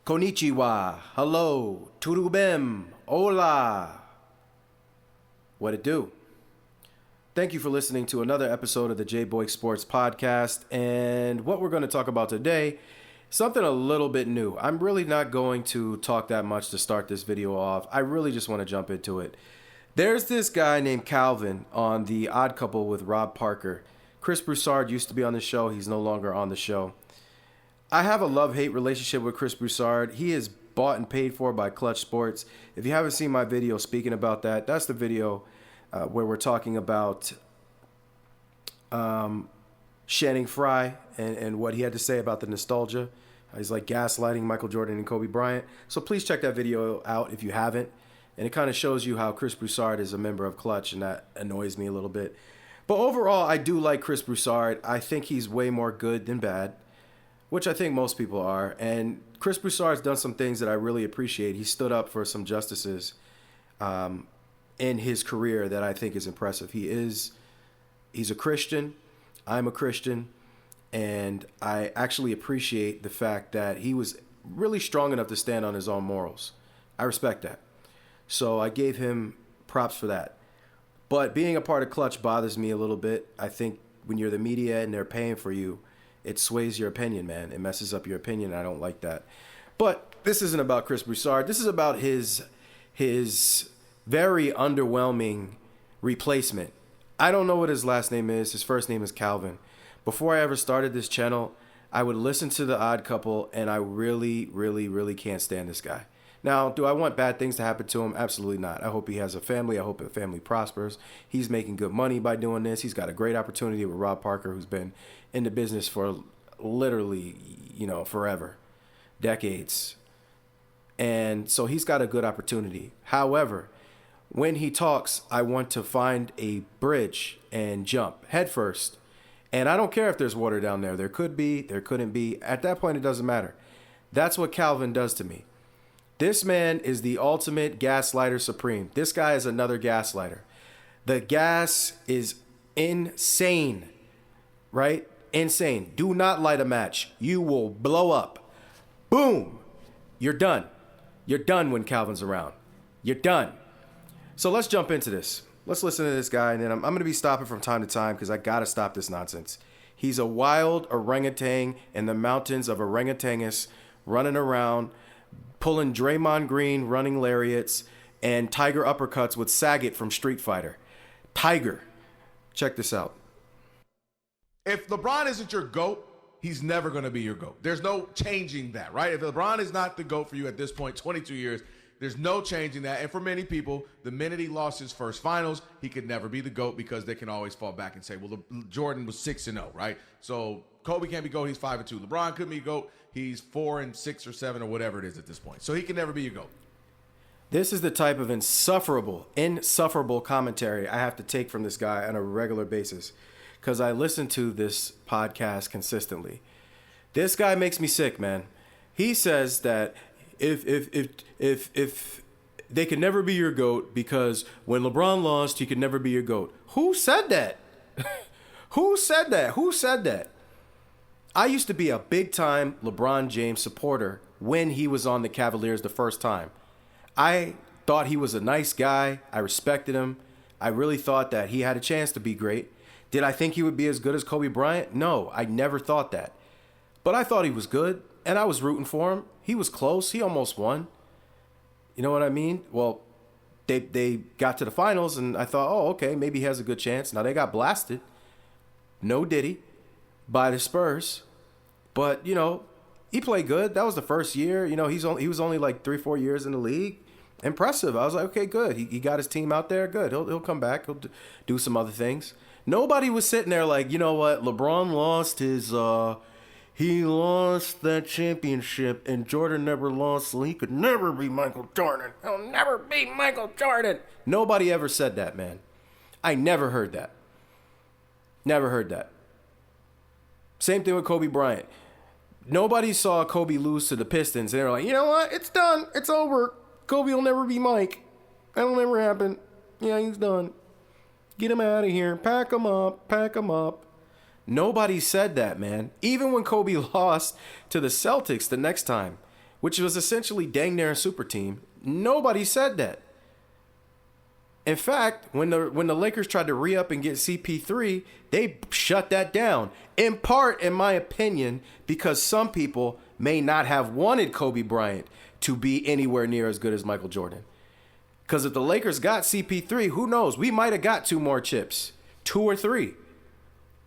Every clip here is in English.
Konnichiwa, hello, turubem, hola. What it do? Thank you for listening to another episode of the J-Boy Sports Podcast. And what we're going to talk about today, something a little bit new. I'm really not going to talk that much to start this video off. I really just want to jump into it. There's this guy named Kelvin on The Odd Couple with Rob Parker. Chris Broussard used to be on the show. He's no longer on the show. I have a love-hate relationship with Chris Broussard. He is bought and paid for by Clutch Sports. If you haven't seen my video speaking about that, that's the video where we're talking about Channing Frye and what he had to say about the nostalgia. He's like gaslighting Michael Jordan and Kobe Bryant. So please check that video out if you haven't. And it kind of shows you how Chris Broussard is a member of Clutch, and that annoys me a little bit. But overall, I do like Chris Broussard. I think he's way more good than bad, which I think most people are. And Chris Broussard's done some things that I really appreciate. He stood up for some justices in his career that I think is impressive. He's a Christian. I'm a Christian. And I actually appreciate the fact that he was really strong enough to stand on his own morals. I respect that. So I gave him props for that. But being a part of Clutch bothers me a little bit. I think when you're the media and they're paying for you, it sways your opinion, man. It messes up your opinion. I don't like that. But this isn't about Chris Broussard. This is about his very underwhelming replacement. I don't know what his last name is. His first name is Kelvin. Before I ever started this channel, I would listen to The Odd Couple, and I really, really, really can't stand this guy. Now, do I want bad things to happen to him? Absolutely not. I hope he has a family. I hope the family prospers. He's making good money by doing this. He's got a great opportunity with Rob Parker, who's been in the business for literally, forever, decades. And so he's got a good opportunity. However, when he talks, I want to find a bridge and jump headfirst. And I don't care if there's water down there. There could be, there couldn't be. At that point, it doesn't matter. That's what Kelvin does to me. This man is the ultimate gaslighter supreme. This guy is another gaslighter. The gas is insane, right? Insane. Do not light a match. You will blow up. Boom. You're done. You're done when Kelvin's around. You're done. So let's jump into this. Let's listen to this guy, and then I'm going to be stopping from time to time because I got to stop this nonsense. He's a wild orangutan in the mountains of Orangutangus, running around, pulling Draymond Green running lariats and tiger uppercuts with Sagat from Street Fighter. Tiger. Check this out. If LeBron isn't your GOAT, he's never going to be your GOAT. There's no changing that, right? If LeBron is not the GOAT for you at this point, 22 years, there's no changing that. And for many people, the minute he lost his first finals, he could never be the GOAT because they can always fall back and say, well, Jordan was 6-0, right? So Kobe can't be GOAT, he's 5-2. LeBron couldn't be GOAT, he's 4-6 or 7 or whatever it is at this point. So he can never be your GOAT. This is the type of insufferable commentary I have to take from this guy on a regular basis because I listen to this podcast consistently. This guy makes me sick, man. He says that if they could never be your GOAT because when LeBron lost, he could never be your GOAT. Who said that? Who said that? Who said that? I used to be a big-time LeBron James supporter when he was on the Cavaliers the first time. I thought he was a nice guy. I respected him. I really thought that he had a chance to be great. Did I think he would be as good as Kobe Bryant? No, I never thought that. But I thought he was good, and I was rooting for him. He was close. He almost won. You know what I mean? Well, they got to the finals, and I thought, oh, okay, maybe he has a good chance. Now, they got blasted. No diddy by the Spurs. But, he played good. That was the first year. He was only like 3-4 years in the league. Impressive. I was like, okay, good. He got his team out there. Good. He'll come back. He'll do some other things. Nobody was sitting there like, you know what? LeBron lost he lost that championship and Jordan never lost, so he could never be Michael Jordan. He'll never be Michael Jordan. Nobody ever said that, man. I never heard that. Never heard that. Same thing with Kobe Bryant. Nobody saw Kobe lose to the Pistons, and they were like, you know what? It's done. It's over. Kobe will never be Mike. That'll never happen. Yeah, he's done. Get him out of here. Pack him up. Pack him up. Nobody said that, man. Even when Kobe lost to the Celtics the next time, which was essentially dang near a super team, nobody said that. In fact, when the Lakers tried to re-up and get CP3, they shut that down. In part, in my opinion, because some people may not have wanted Kobe Bryant to be anywhere near as good as Michael Jordan. Because if the Lakers got CP3, who knows? We might have got 2 more chips. 2 or 3.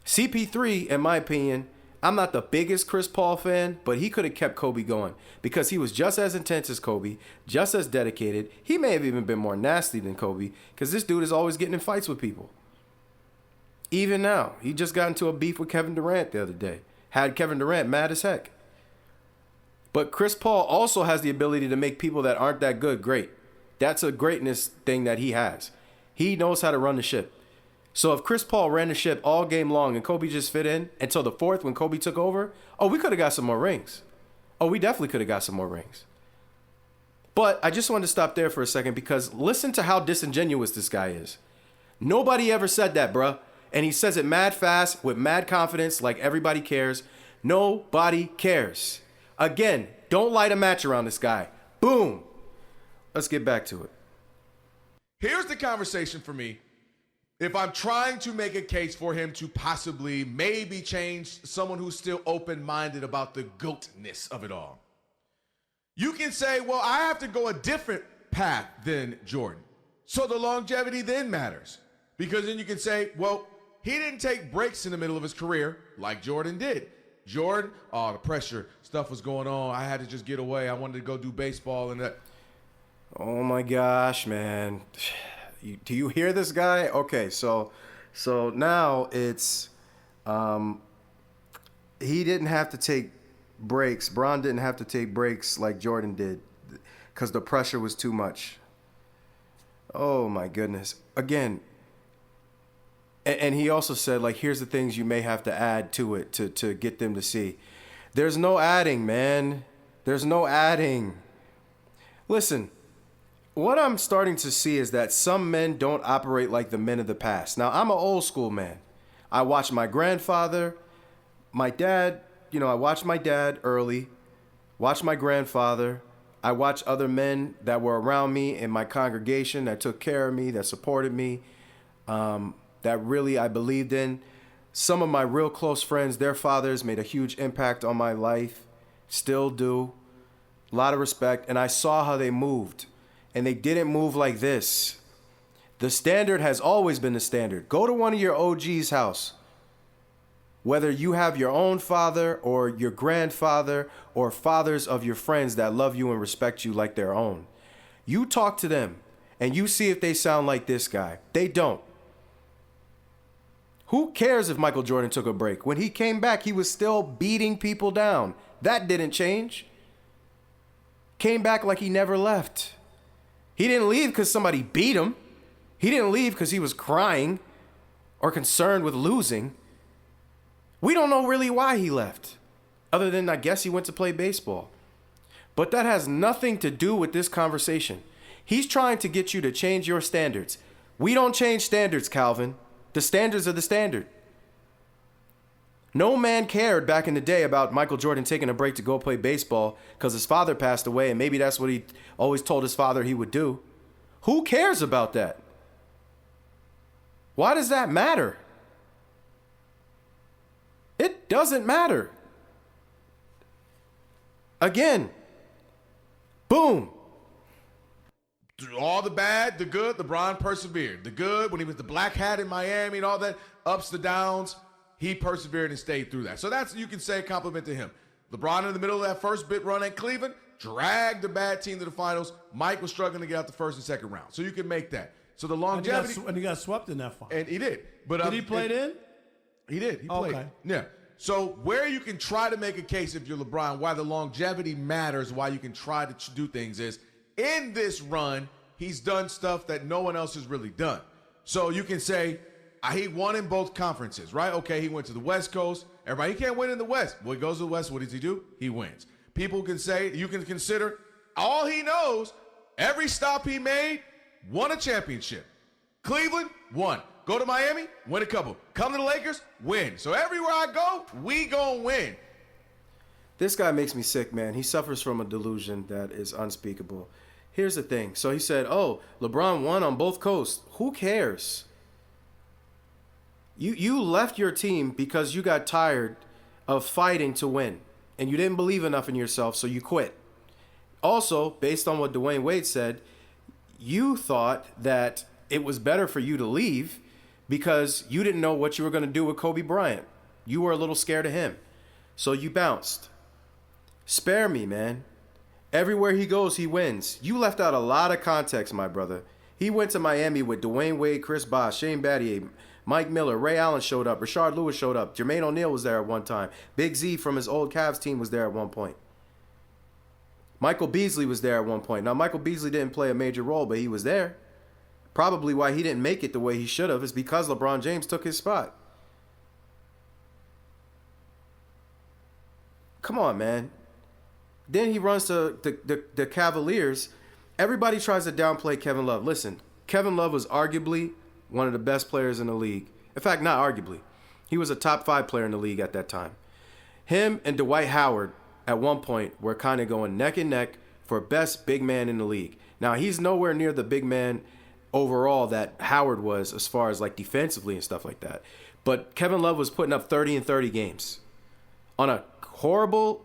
CP3, in my opinion, I'm not the biggest Chris Paul fan, but he could have kept Kobe going because he was just as intense as Kobe, just as dedicated. He may have even been more nasty than Kobe because this dude is always getting in fights with people. Even now, he just got into a beef with Kevin Durant the other day. Had Kevin Durant mad as heck. But Chris Paul also has the ability to make people that aren't that good great. That's a greatness thing that he has. He knows how to run the ship. So if Chris Paul ran the ship all game long and Kobe just fit in until the 4th when Kobe took over, we could have got some more rings. We definitely could have got some more rings. But I just wanted to stop there for a second because listen to how disingenuous this guy is. Nobody ever said that, bruh. And he says it mad fast with mad confidence like everybody cares. Nobody cares. Again, don't light a match around this guy. Boom. Let's get back to it. Here's the conversation for me. If I'm trying to make a case for him to possibly maybe change someone who's still open-minded about the GOATness of it all, you can say, well, I have to go a different path than Jordan. So the longevity then matters. Because then you can say, well, he didn't take breaks in the middle of his career like Jordan did. Jordan, the pressure, stuff was going on. I had to just get away. I wanted to go do baseball and that. Oh my gosh, man. Do you hear this guy? Okay, so now it's he didn't have to take breaks. Bron didn't have to take breaks like Jordan did because the pressure was too much. Oh my goodness. Again, and he also said, like, here's the things you may have to add to it to get them to see. There's no adding, man. There's no adding. Listen. What I'm starting to see is that some men don't operate like the men of the past. Now, I'm an old school man. I watched my grandfather, my dad, I watched my dad early, watched my grandfather. I watched other men that were around me in my congregation that took care of me, that supported me, that really I believed in. Some of my real close friends, their fathers made a huge impact on my life, still do. A lot of respect. And I saw how they moved. And they didn't move like this. The standard has always been the standard. Go to one of your OG's house. Whether you have your own father or your grandfather or fathers of your friends that love you and respect you like their own. You talk to them and you see if they sound like this guy. They don't. Who cares if Michael Jordan took a break? When he came back, he was still beating people down. That didn't change. Came back like he never left. He didn't leave because somebody beat him. He didn't leave because he was crying or concerned with losing. We don't know really why he left, other than I guess he went to play baseball. But that has nothing to do with this conversation. He's trying to get you to change your standards. We don't change standards, Calvin. The standards are the standard. No man cared back in the day about Michael Jordan taking a break to go play baseball because his father passed away, and maybe that's what he always told his father he would do. Who cares about that? Why does that matter? It doesn't matter. Again, boom. Through all the bad, the good, LeBron persevered. The good, when he was the black hat in Miami and all that, ups, the downs, he persevered and stayed through that. So that's, you can say, a compliment to him. LeBron in the middle of that first bit run at Cleveland dragged the bad team to the finals. Mike was struggling to get out the first and second round. So you can make that. So the longevity. And he got swept in that final. And he did. But did he play then? He did. He played. Okay. Yeah. So where you can try to make a case if you're LeBron, why the longevity matters, why you can try to do things is, in this run, he's done stuff that no one else has really done. So you can say, he won in both conferences, right? Okay, he went to the West Coast. Everybody, he can't win in the West. Well, he goes to the West. What does he do? He wins. People can say, you can consider all he knows, every stop he made, won a championship. Cleveland, won. Go to Miami, win a couple. Come to the Lakers, win. So everywhere I go, we gonna win. This guy makes me sick, man. He suffers from a delusion that is unspeakable. Here's the thing. So he said, oh, LeBron won on both coasts. Who cares? You left your team because you got tired of fighting to win. And you didn't believe enough in yourself, so you quit. Also, based on what Dwayne Wade said, you thought that it was better for you to leave because you didn't know what you were going to do with Kobe Bryant. You were a little scared of him. So you bounced. Spare me, man. Everywhere he goes, he wins. You left out a lot of context, my brother. He went to Miami with Dwayne Wade, Chris Bosh, Shane Battier, Mike Miller, Ray Allen showed up, Rashard Lewis showed up, Jermaine O'Neal was there at one time, Big Z from his old Cavs team was there at one point. Michael Beasley was there at one point. Now, Michael Beasley didn't play a major role, but he was there. Probably why he didn't make it the way he should have is because LeBron James took his spot. Come on, man. Then he runs to the Cavaliers. Everybody tries to downplay Kevin Love. Listen, Kevin Love was arguably one of the best players in the league. In fact, not arguably. He was a top 5 player in the league at that time. Him and Dwight Howard at one point were kind of going neck and neck for best big man in the league. Now, he's nowhere near the big man overall that Howard was as far as like defensively and stuff like that. But Kevin Love was putting up 30 and 30 games on a horrible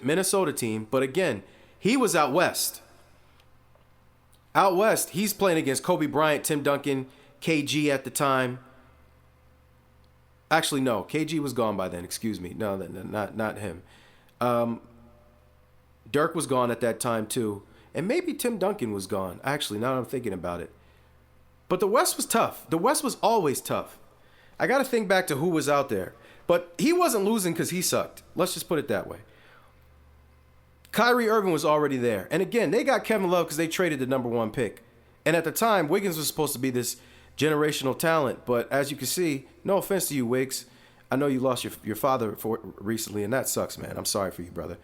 Minnesota team. But again, he was out west. Out west, he's playing against Kobe Bryant, Tim Duncan, KG at the time. Actually, no, KG was gone by then. Excuse me. No, not him. Dirk was gone at that time too. And maybe Tim Duncan was gone. Actually, now that I'm thinking about it. But the West was tough. The West was always tough. I got to think back to who was out there. But he wasn't losing because he sucked. Let's just put it that way. Kyrie Irving was already there. And again, they got Kevin Love because they traded the number 1 pick. And at the time, Wiggins was supposed to be this generational talent. But as you can see, no offense to you, Wiggs. I know you lost your father recently, and that sucks, man. I'm sorry for you, brother.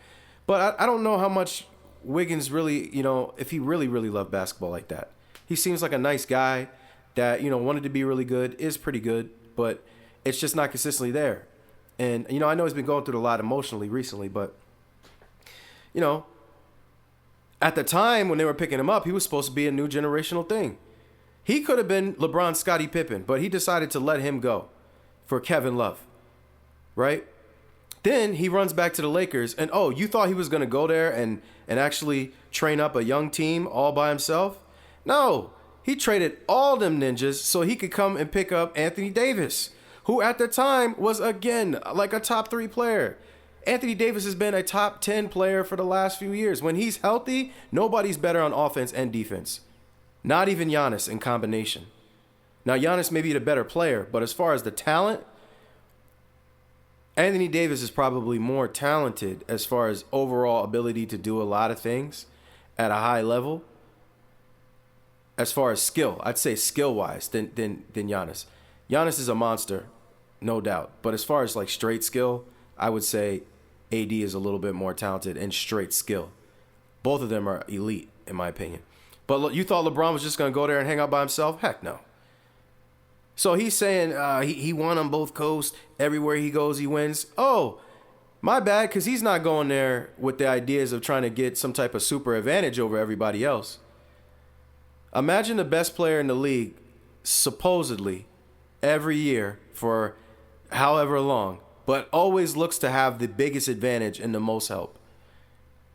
But I don't know how much Wiggins really, if he really, really loved basketball like that. He seems like a nice guy that, wanted to be really good, is pretty good, but it's just not consistently there. And, I know he's been going through a lot emotionally recently, but, at the time when they were picking him up, he was supposed to be a new generational thing. He could have been LeBron's Scottie Pippen, but he decided to let him go for Kevin Love, right? Then he runs back to the Lakers, and you thought he was going to go there and actually train up a young team all by himself? No, he traded all them ninjas so he could come and pick up Anthony Davis, who at the time was, again, like a top 3 player. Anthony Davis has been a top 10 player for the last few years. When he's healthy, nobody's better on offense and defense. Not even Giannis in combination. Now, Giannis may be the better player, but as far as the talent, Anthony Davis is probably more talented as far as overall ability to do a lot of things at a high level. As far as skill, I'd say skill-wise than Giannis. Giannis is a monster, no doubt. But as far as like straight skill, I would say AD is a little bit more talented in straight skill. Both of them are elite, in my opinion. But you thought LeBron was just going to go there and hang out by himself? Heck no. So he's saying he won on both coasts. Everywhere he goes, he wins. Oh, my bad, because he's not going there with the ideas of trying to get some type of super advantage over everybody else. Imagine the best player in the league, supposedly, every year for however long, but always looks to have the biggest advantage and the most help.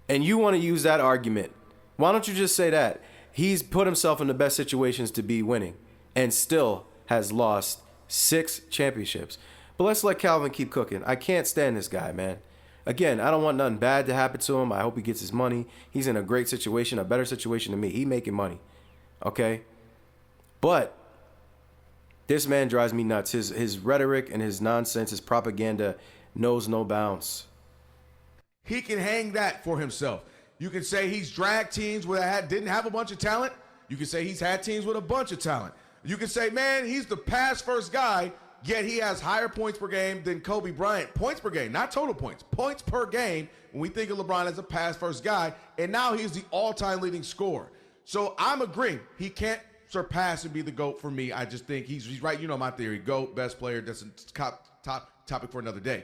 And you want to use that argument. Why don't you just say that? He's put himself in the best situations to be winning and still has lost 6 championships. But let's let Kelvin keep cooking. I can't stand this guy, man. Again, I don't want nothing bad to happen to him. I hope he gets his money. He's in a great situation, a better situation than me. He making money. Okay? But this man drives me nuts. His rhetoric and his nonsense, his propaganda knows no bounds. He can hang that for himself. You can say he's dragged teams where didn't have a bunch of talent. You can say he's had teams with a bunch of talent. You can say, man, he's the pass first guy, yet he has higher points per game than Kobe Bryant. Points per game, not total points. Points per game when we think of LeBron as a pass first guy, and now he's the all-time leading scorer. So I'm agreeing. He can't surpass and be the GOAT for me. I just think he's right. You know my theory. GOAT, best player, that's a top topic for another day.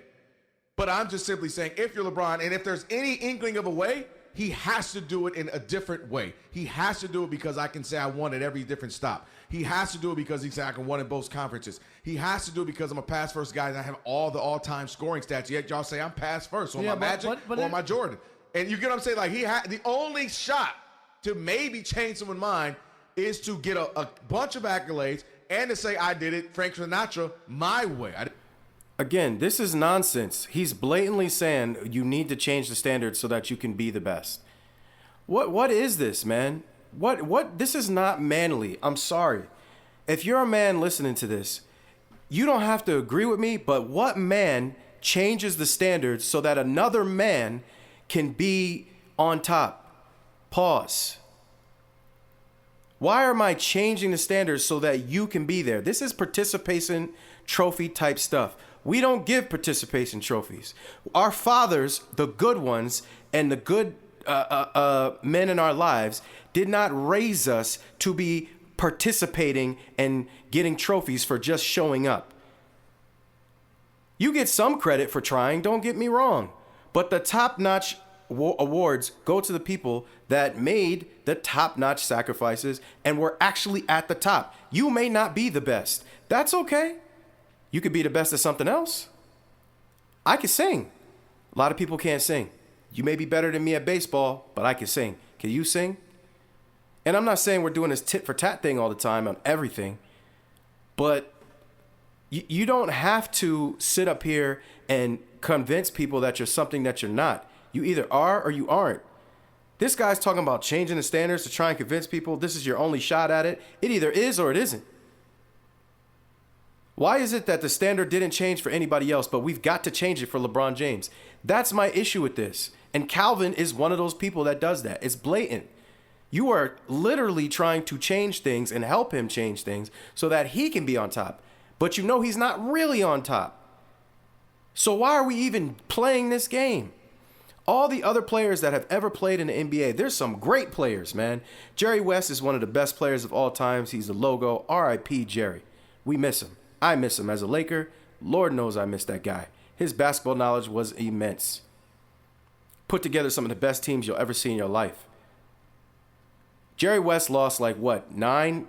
But I'm just simply saying, if you're LeBron, and if there's any inkling of a way, he has to do it in a different way. He has to do it because I can say I won at every different stop. He has to do it because he said I can win in both conferences. He has to do it because I'm a pass first guy and I have all the all-time scoring stats. Yet y'all say I'm pass first. So am I Magic or am I Jordan? And you get what I'm saying? Like the only shot to maybe change someone's mind is to get a bunch of accolades and to say I did it, Frank Sinatra, my way. Again, this is nonsense. He's blatantly saying you need to change the standards so that you can be the best. What is this, man? What this is not manly. I'm sorry. If you're a man listening to this, you don't have to agree with me, but what man changes the standards so that another man can be on top? Pause. Why am I changing the standards so that you can be there? This is participation trophy type stuff. We don't give participation trophies. Our fathers, the good ones, and the good men in our lives did not raise us to be participating and getting trophies for just showing up. You get some credit for trying, don't get me wrong, but the top-notch awards go to the people that made the top-notch sacrifices and were actually at the top. You may not be the best. That's okay. You could be the best at something else. I can sing. A lot of people can't sing. You may be better than me at baseball, but I can sing. Can you sing? And I'm not saying we're doing this tit for tat thing all the time on everything, but you don't have to sit up here and convince people that you're something that you're not. You either are or you aren't. This guy's talking about changing the standards to try and convince people this is your only shot at it. It either is or it isn't. Why is it that the standard didn't change for anybody else, but we've got to change it for LeBron James? That's my issue with this. And Kelvin is one of those people that does that. It's blatant. You are literally trying to change things and help him change things so that he can be on top. But you know he's not really on top. So why are we even playing this game? All the other players that have ever played in the NBA, there's some great players, man. Jerry West is one of the best players of all times. He's the logo. R.I.P. Jerry. We miss him. I miss him as a Laker. Lord knows I miss that guy. His basketball knowledge was immense. Put together some of the best teams you'll ever see in your life. Jerry West lost like what, nine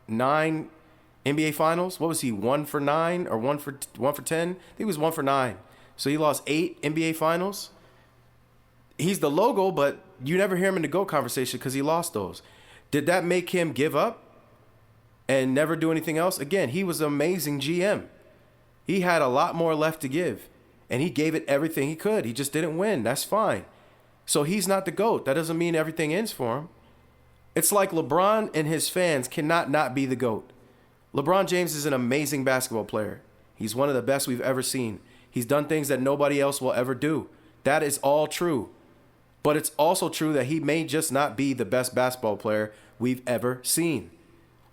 NBA Finals? What was he, 1 for 9 or 1 for 10? I think he was 1 for 9. So he lost 8 NBA Finals. He's the logo, but you never hear him in the GOAT conversation because he lost those. Did that make him give up and never do anything else? Again, he was an amazing GM. He had a lot more left to give, and he gave it everything he could. He just didn't win. That's fine. So he's not the GOAT. That doesn't mean everything ends for him. It's like LeBron and his fans cannot not be the GOAT. LeBron James is an amazing basketball player. He's one of the best we've ever seen. He's done things that nobody else will ever do. That is all true. But it's also true that he may just not be the best basketball player we've ever seen.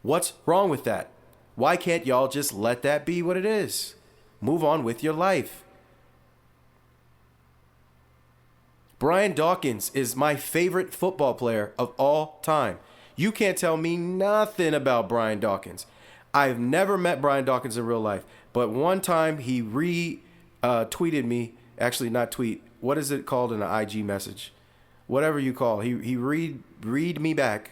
What's wrong with that? Why can't y'all just let that be what it is? Move on with your life. Brian Dawkins is my favorite football player of all time. You can't tell me nothing about Brian Dawkins. I've never met Brian Dawkins in real life, but one time he tweeted me, actually not tweet, what is it called in an IG message? Whatever you call, he read me back,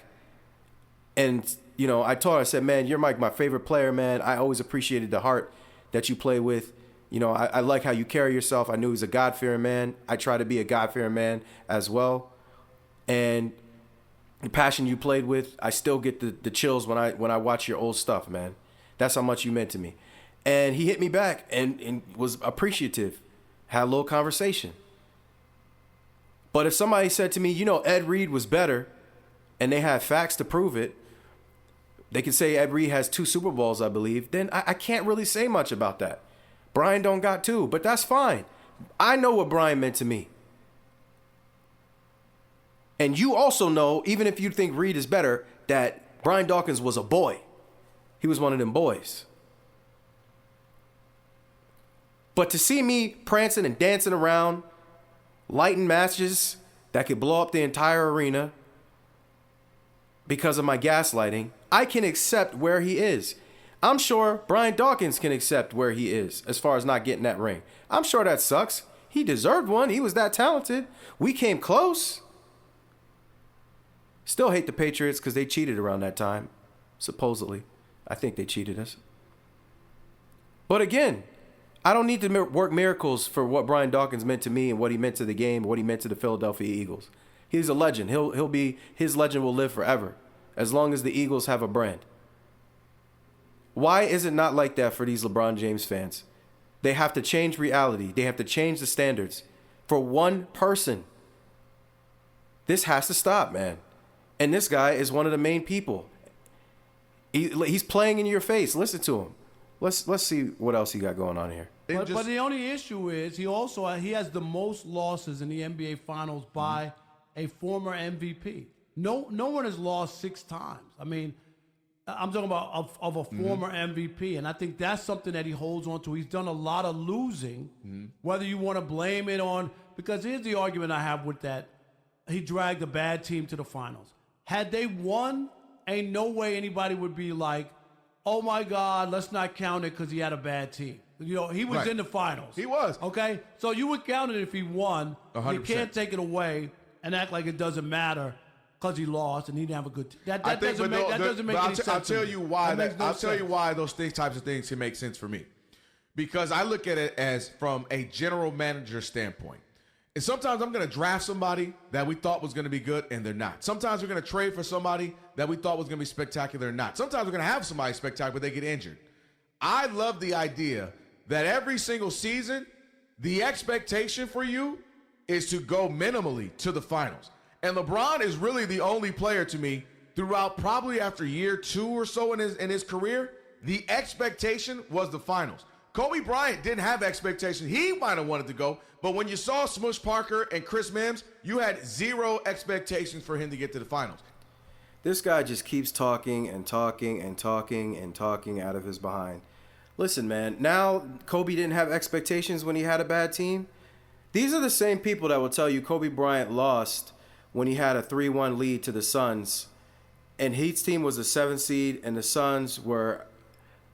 and I said, man, you're my favorite player, man. I always appreciated the heart that you play with. I like how you carry yourself. I knew he was a God-fearing man. I try to be a God-fearing man as well. And the passion you played with, I still get the chills when I watch your old stuff, man. That's how much you meant to me. And he hit me back and was appreciative. Had a little conversation. But if somebody said to me, Ed Reed was better, and they have facts to prove it, they can say Ed Reed has 2 Super Bowls, I believe, then I can't really say much about that. Brian don't got 2, but that's fine. I know what Brian meant to me. And you also know, even if you think Reed is better, that Brian Dawkins was a boy. He was one of them boys. But to see me prancing and dancing around, lighting matches that could blow up the entire arena because of my gaslighting, I can accept where he is. I'm sure Brian Dawkins can accept where he is as far as not getting that ring. I'm sure that sucks. He deserved one. He was that talented. We came close. Still hate the Patriots because they cheated around that time, supposedly. I think they cheated us. But again, I don't need to work miracles for what Brian Dawkins meant to me and what he meant to the game, what he meant to the Philadelphia Eagles. He's a legend. His legend will live forever as long as the Eagles have a brand. Why is it not like that for these LeBron James fans? They have to change reality. They have to change the standards for one person. This has to stop, man. And this guy is one of the main people. He's playing in your face. Listen to him. Let's see what else he got going on here. But the only issue is he has the most losses in the NBA Finals by a former MVP. No one has lost 6 times. I mean, I'm talking about of a former MVP, and I think that's something that he holds on to. He's done a lot of losing, whether you want to blame it on, because here's the argument I have with that. He dragged a bad team to the finals. Had they won, ain't no way anybody would be like, oh my God, let's not count it because he had a bad team. You know, he was in the finals. He was. Okay? So you would count it if he won. 100%. You can't take it away and act like it doesn't matter because he lost and he didn't have a good team. That doesn't make any sense. I'll tell you why. Tell you why those types of things can make sense for me. Because I look at it as from a general manager standpoint. And sometimes I'm going to draft somebody that we thought was going to be good, and they're not. Sometimes we're going to trade for somebody that we thought was going to be spectacular, and not. Sometimes we're going to have somebody spectacular, but they get injured. I love the idea that every single season, the expectation for you is to go minimally to the finals. And LeBron is really the only player to me throughout probably after year 2 or so in his career, the expectation was the finals. Kobe Bryant didn't have expectations. He might have wanted to go, but when you saw Smush Parker and Chris Mims, you had 0 expectations for him to get to the finals. This guy just keeps talking and talking and talking and talking out of his behind. Listen, man, now Kobe didn't have expectations when he had a bad team. These are the same people that will tell you Kobe Bryant lost when he had a 3-1 lead to the Suns, and Heat's team was a 7 seed, and the Suns were,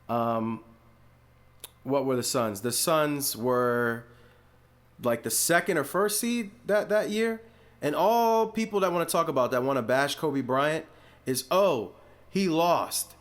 what were the Suns? The Suns were like the 2nd or 1st seed that year. And all people that want to talk about that want to bash Kobe Bryant is, oh, he lost.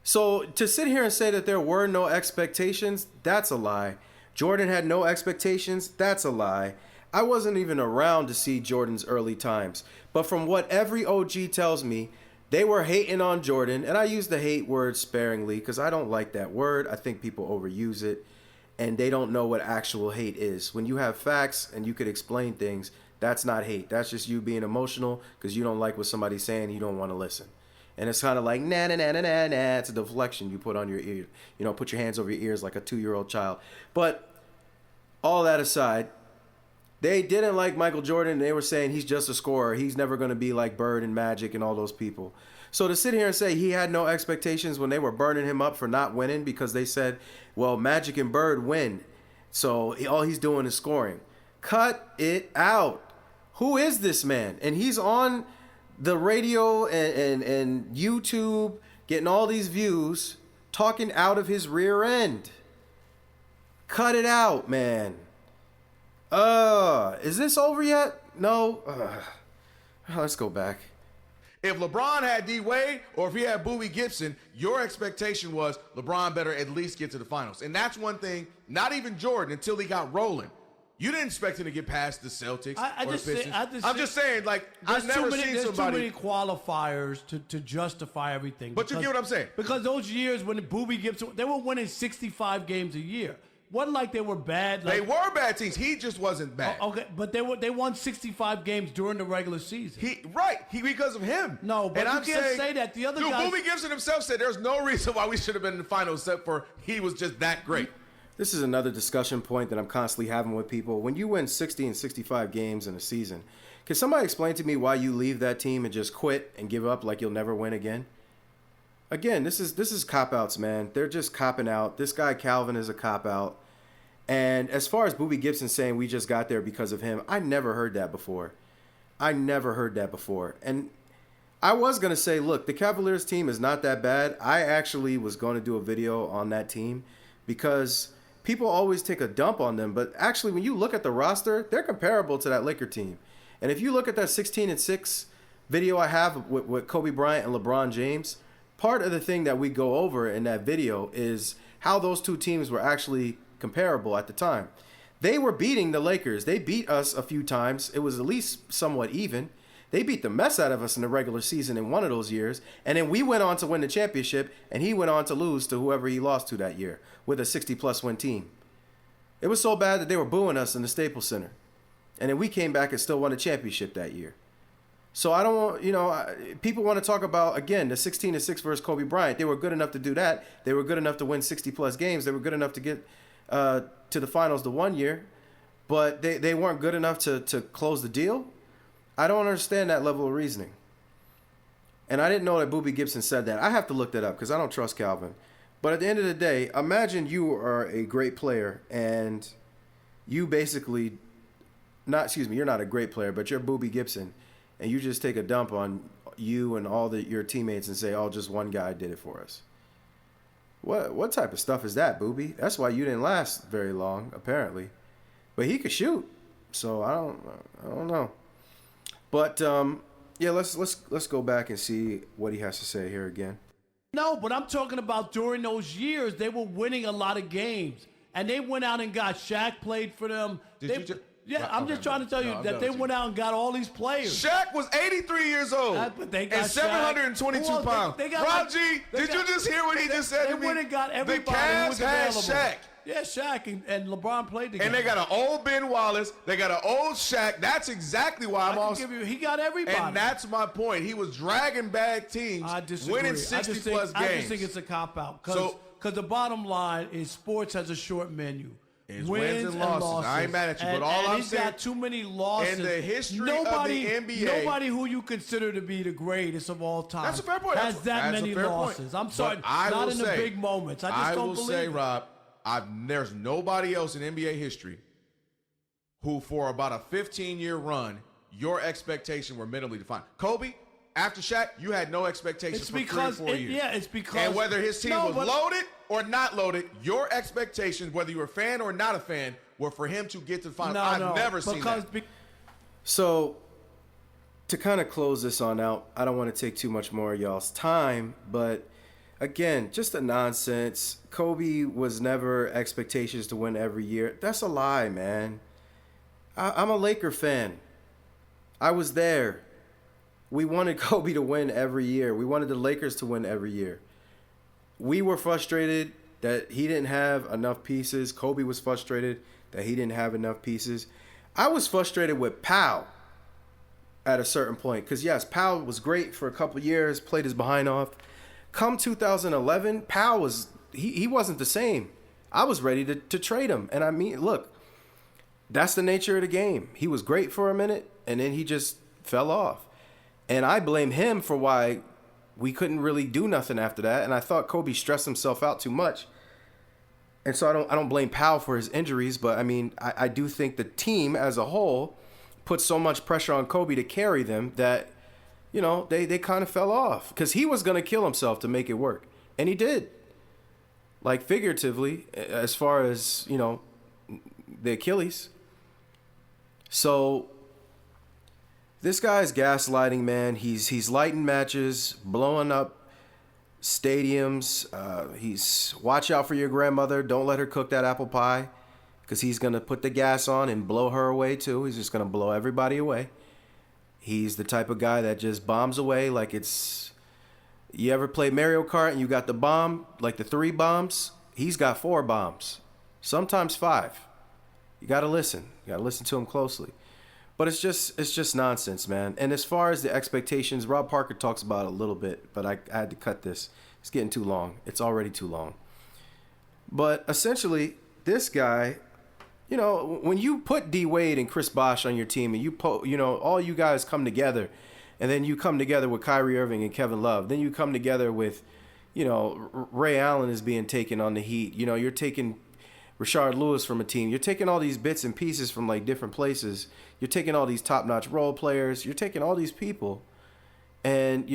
So to sit here and say that there were no expectations, that's a lie. Jordan had no expectations, that's a lie. I wasn't even around to see Jordan's early times. But from what every OG tells me, they were hating on Jordan. And I use the hate word sparingly because I don't like that word. I think people overuse it. And they don't know what actual hate is. When you have facts and you could explain things, that's not hate. That's just you being emotional because you don't like what somebody's saying. You don't want to listen. And it's kind of like, nah, nah, nah, nah, nah, nah. It's a deflection you put on your ear. You know, put your hands over your ears like a 2-year-old child. But all that aside, they didn't like Michael Jordan. They were saying he's just a scorer. He's never going to be like Bird and Magic and all those people. So to sit here and say he had no expectations when they were burning him up for not winning because they said, well, Magic and Bird win, so all he's doing is scoring. Cut it out. Who is this man? And he's on the radio and YouTube getting all these views talking out of his rear end. Cut it out, man. Is this over yet? No. Let's go back. If LeBron had D-Wade or if he had Boobie Gibson, your expectation was LeBron better at least get to the finals. And that's one thing, not even Jordan until he got rolling. You didn't expect him to get past the Celtics or the Pistons. I'm just saying, like, I've never seen somebody. There's too many qualifiers to justify everything. But you get what I'm saying. Because those years when Boobie Gibson, they were winning 65 games a year. Wasn't like they were bad. They were bad teams. He just wasn't bad. Okay, but they won 65 games during the regular season. Because of him. No, but you can't say that. The other guys. Boobie Gibson himself said there's no reason why we should have been in the finals except for he was just that great. This is another discussion point that I'm constantly having with people. When you win 60 and 65 games in a season, can somebody explain to me why you leave that team and just quit and give up like you'll never win again? Again, this is cop-outs, man. They're just copping out. This guy Kelvin is a cop-out. And as far as Boobie Gibson saying we just got there because of him, I never heard that before. And I was going to say, look, the Cavaliers team is not that bad. I actually was going to do a video on that team because people always take a dump on them. But actually, when you look at the roster, they're comparable to that Laker team. And if you look at that 16-6 video I have with Kobe Bryant and LeBron James, part of the thing that we go over in that video is how those two teams were actually comparable at the time. They were beating the Lakers. They beat us a few times. It was at least somewhat even. They beat the mess out of us in the regular season in one of those years. And then we went on to win the championship, and he went on to lose to whoever he lost to that year with a 60-plus win team. It was so bad that they were booing us in the Staples Center. And then we came back and still won a championship that year. So I don't want, people want to talk about, again, the 16-6 versus Kobe Bryant. They were good enough to do that. They were good enough to win 60-plus games. They were good enough to get to the finals the one year. But they weren't good enough to close the deal. I don't understand that level of reasoning. And I didn't know that Boobie Gibson said that. I have to look that up because I don't trust Kelvin. But at the end of the day, imagine you are a great player and you basically, you're not a great player, but you're Boobie Gibson. And you just take a dump on you and all your teammates and say, oh, just one guy did it for us. What type of stuff is that, Boobie? That's why you didn't last very long, apparently. But he could shoot. So I don't know. But yeah, let's go back and see what he has to say here again. No, but I'm talking about during those years, they were winning a lot of games. And they went out and got Shaq played for them. I'm just trying to tell you that they went out and got all these players. Shaq was 83 years old but they got and 722 pounds. Rob G, did you just hear what he just said to me? They went and got everybody the Cavs who was had available. Shaq. Yeah, Shaq and LeBron played together. And they got an old Ben Wallace. They got an old Shaq. That's exactly why he got everybody. And that's my point. He was dragging bad teams, winning 60-plus games. I just think it's a cop-out. Because the bottom line is sports has a short menu. It's wins and losses. I ain't mad at you, but all I'm saying, got too many losses. In the history of the NBA, nobody who you consider to be the greatest of all time that's a fair point. has that many losses. I'm sorry, not in the big moments. I just don't believe it. Rob, there's nobody else in NBA history who, for about a 15-year run, your expectations were minimally defined. Kobe, after Shaq, you had no expectations for 3 or 4 years. Yeah, it's because... And whether his team was loaded or not loaded, your expectations, whether you were a fan or not a fan, were for him to get to the finals. I've never seen that. So, to kind of close this on out, I don't want to take too much more of y'all's time, but again, just a nonsense. Kobe was never expectations to win every year. That's a lie, man. I'm a Laker fan. I was there. We wanted Kobe to win every year. We wanted the Lakers to win every year. We were frustrated that he didn't have enough pieces. Kobe was frustrated that he didn't have enough pieces. I was frustrated with Powell at a certain point because, yes, Powell was great for a couple of years, played his behind off. Come 2011, Powell was he wasn't the same. I was ready to trade him. And I mean, look, that's the nature of the game. He was great for a minute, and then he just fell off. And I blame him for why we couldn't really do nothing after that. And I thought Kobe stressed himself out too much. And so I don't blame Powell for his injuries, but I mean, I do think the team as a whole put so much pressure on Kobe to carry them that, you know, they kind of fell off because he was going to kill himself to make it work. And he did. Like figuratively, as far as, you know, the Achilles. So this guy's gaslighting, man. He's lighting matches, blowing up stadiums. He's watch out for your grandmother. Don't let her cook that apple pie because he's going to put the gas on and blow her away too. He's just going to blow everybody away. He's the type of guy that just bombs away like it's... You ever play Mario Kart and you got the bomb, like the 3 bombs? He's got 4 bombs, sometimes 5. You got to listen. You got to listen to him closely. But it's just nonsense, man. And as far as the expectations, Rob Parker talks about it a little bit, but I had to cut this. It's getting too long. It's already too long. But essentially, this guy, you know, when you put D Wade and Chris Bosh on your team and you know, all you guys come together, and then you come together with Kyrie Irving and Kevin Love, then you come together with, you know, Ray Allen is being taken on the Heat. You know, you're taking Rashard Lewis from a team. You're taking all these bits and pieces from like different places. You're taking all these top-notch role players. You're taking all these people, And,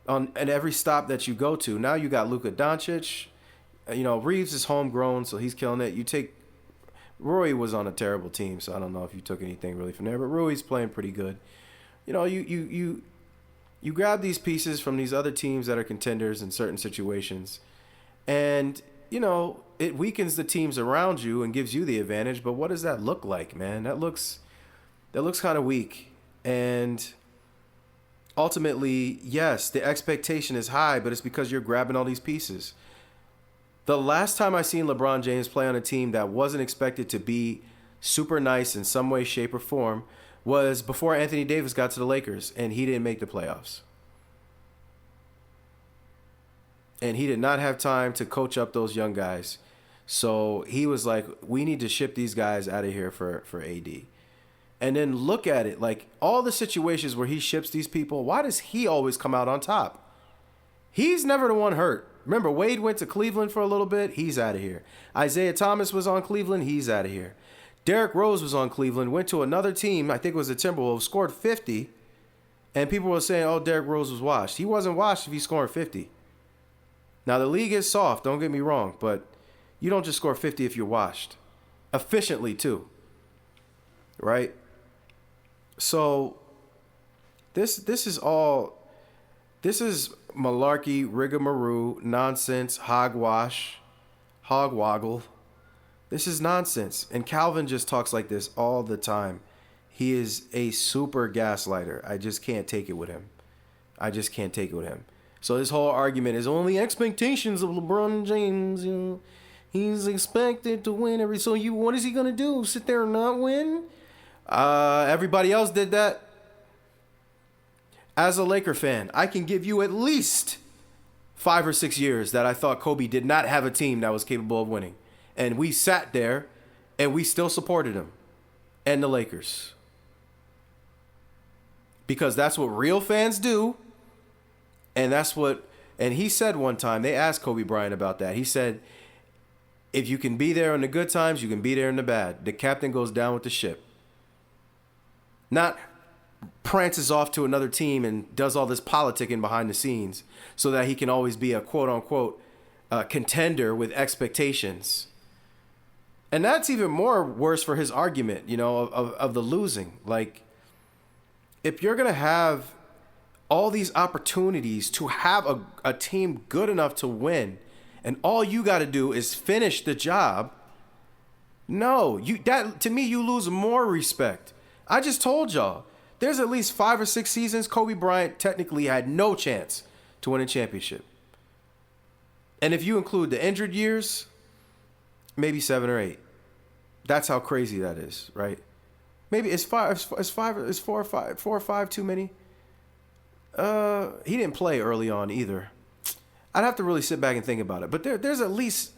on every stop that you go to, now you got Luka Doncic. Reeves is homegrown, so he's killing it. Rui was on a terrible team, so I don't know if you took anything really from there, but Rui's playing pretty good. You grab these pieces from these other teams that are contenders in certain situations, and, it weakens the teams around you and gives you the advantage, but what does that look like, man? That looks kind of weak. And ultimately, yes, the expectation is high, but it's because you're grabbing all these pieces. The last time I seen LeBron James play on a team that wasn't expected to be super nice in some way, shape, or form was before Anthony Davis got to the Lakers, and he didn't make the playoffs. And he did not have time to coach up those young guys. So he was like, we need to ship these guys out of here for AD. And then look at it, like all the situations where he ships these people, why does he always come out on top? He's never the one hurt. Remember, Wade went to Cleveland for a little bit. He's out of here. Isaiah Thomas was on Cleveland. He's out of here. Derrick Rose was on Cleveland, went to another team, I think it was the Timberwolves, scored 50. And people were saying, oh, Derrick Rose was washed. He wasn't washed if he scored 50. Now, the league is soft, don't get me wrong, but you don't just score 50 if you're washed. Efficiently, too. Right? So, this is malarkey, rigmarole, nonsense, hogwash, hogwoggle. This is nonsense. And Kelvin just talks like this all the time. He is a super gaslighter. I just can't take it with him. So this whole argument is only expectations of LeBron James. He's expected to win every. So what is he gonna do? Sit there and not win? Everybody else did that. As a Laker fan, I can give you at least 5 or 6 years that I thought Kobe did not have a team that was capable of winning, and we sat there, and we still supported him, and the Lakers, because that's what real fans do. And and he said one time, they asked Kobe Bryant about that. He said, if you can be there in the good times, you can be there in the bad. The captain goes down with the ship. Not prances off to another team and does all this politicking behind the scenes so that he can always be a quote unquote contender with expectations. And that's even more worse for his argument, of the losing. Like, if you're going to have all these opportunities to have a team good enough to win, and all you got to do is finish the job. No, to me, you lose more respect. I just told y'all, there's at least 5 or 6 seasons Kobe Bryant technically had no chance to win a championship. And if you include the injured years, maybe 7 or 8. That's how crazy that is, right? Maybe it's 4 or 5 too many. He didn't play early on either. I'd have to really sit back and think about it. But there's at least,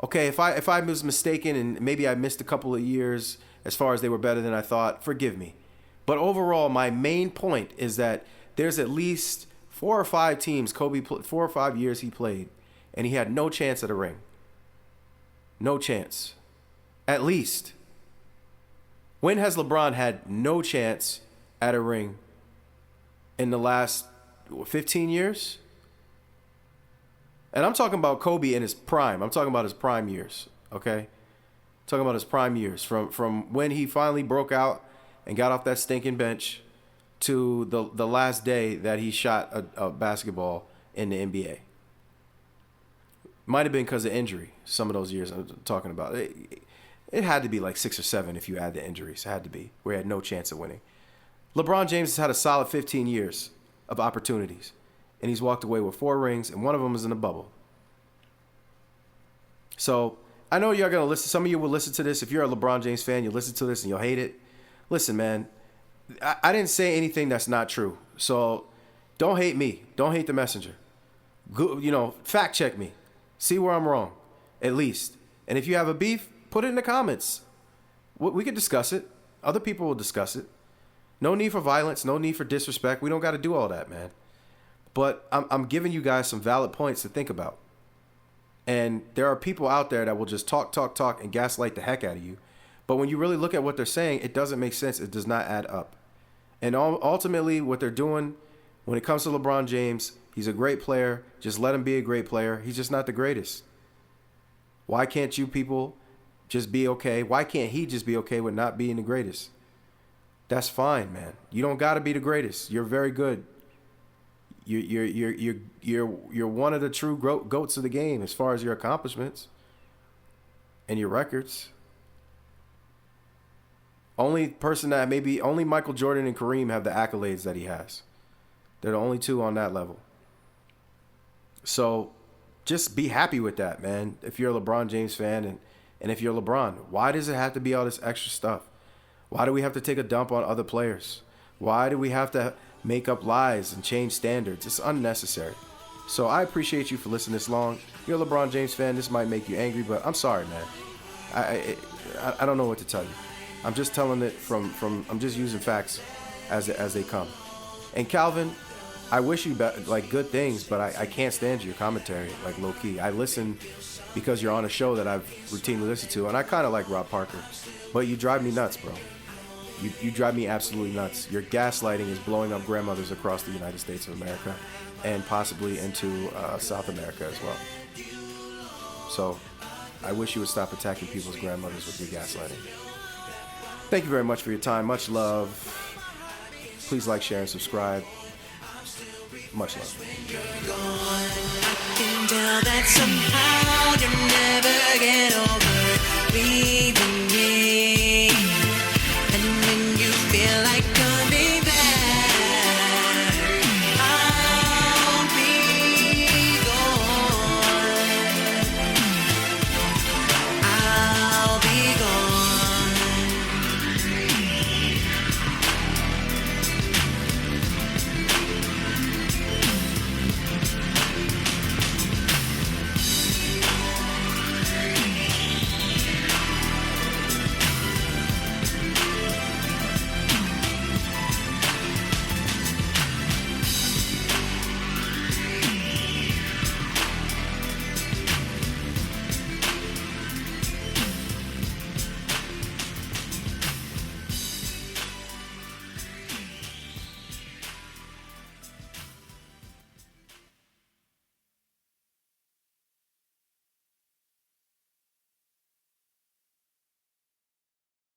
okay, if I was mistaken and maybe I missed a couple of years as far as they were better than I thought, forgive me. But overall, my main point is that there's at least 4 or 5 teams, 4 or 5 years he played, and he had no chance at a ring. No chance. At least. When has LeBron had no chance at a ring in the last 15 years? And I'm talking about Kobe in his prime. I'm talking about his prime years, okay? Talking about his prime years from when he finally broke out and got off that stinking bench to the last day that he shot a basketball in the NBA. Might have been because of injury, some of those years I'm talking about. It had to be like 6 or 7 if you add the injuries. It had to be, where he had no chance of winning. LeBron James has had a solid 15 years of opportunities, and he's walked away with 4 rings, and one of them is in a bubble. So I know you're going to listen. Some of you will listen to this. If you're a LeBron James fan, you'll listen to this and you'll hate it. Listen, man, I didn't say anything that's not true. So don't hate me. Don't hate the messenger. Fact check me. See where I'm wrong, at least. And if you have a beef, put it in the comments. We could discuss it. Other people will discuss it. No need for violence. No need for disrespect. We don't got to do all that, man. But I'm giving you guys some valid points to think about. And there are people out there that will just talk, and gaslight the heck out of you. But when you really look at what they're saying, it doesn't make sense. It does not add up. And ultimately, what they're doing when it comes to LeBron James, he's a great player. Just let him be a great player. He's just not the greatest. Why can't you people just be okay? Why can't he just be okay with not being the greatest? That's fine, man. You don't got to be the greatest. You're very good. You're one of the true goats of the game as far as your accomplishments and your records. Only person that maybe only Michael Jordan and Kareem have the accolades that he has. They're the only two on that level. So just be happy with that, man. If you're a LeBron James fan and if you're LeBron, why does it have to be all this extra stuff? Why do we have to take a dump on other players? Why do we have to make up lies and change standards? It's unnecessary. So I appreciate you for listening this long. If you're a LeBron James fan, this might make you angry, but I'm sorry, man. I don't know what to tell you. I'm just telling it from I'm just using facts as they come. And Kelvin, I wish you like good things, but I can't stand your commentary, like low key. I listen because you're on a show that I've routinely listened to, and I kind of like Rob Parker, but you drive me nuts, bro. You drive me absolutely nuts. Your gaslighting is blowing up grandmothers across the United States of America and possibly into South America as well. So I wish you would stop attacking people's grandmothers with your gaslighting. Thank you very much for your time. Much love. Please like, share, and subscribe. Much love. I can tell that somehow you never get over leaving.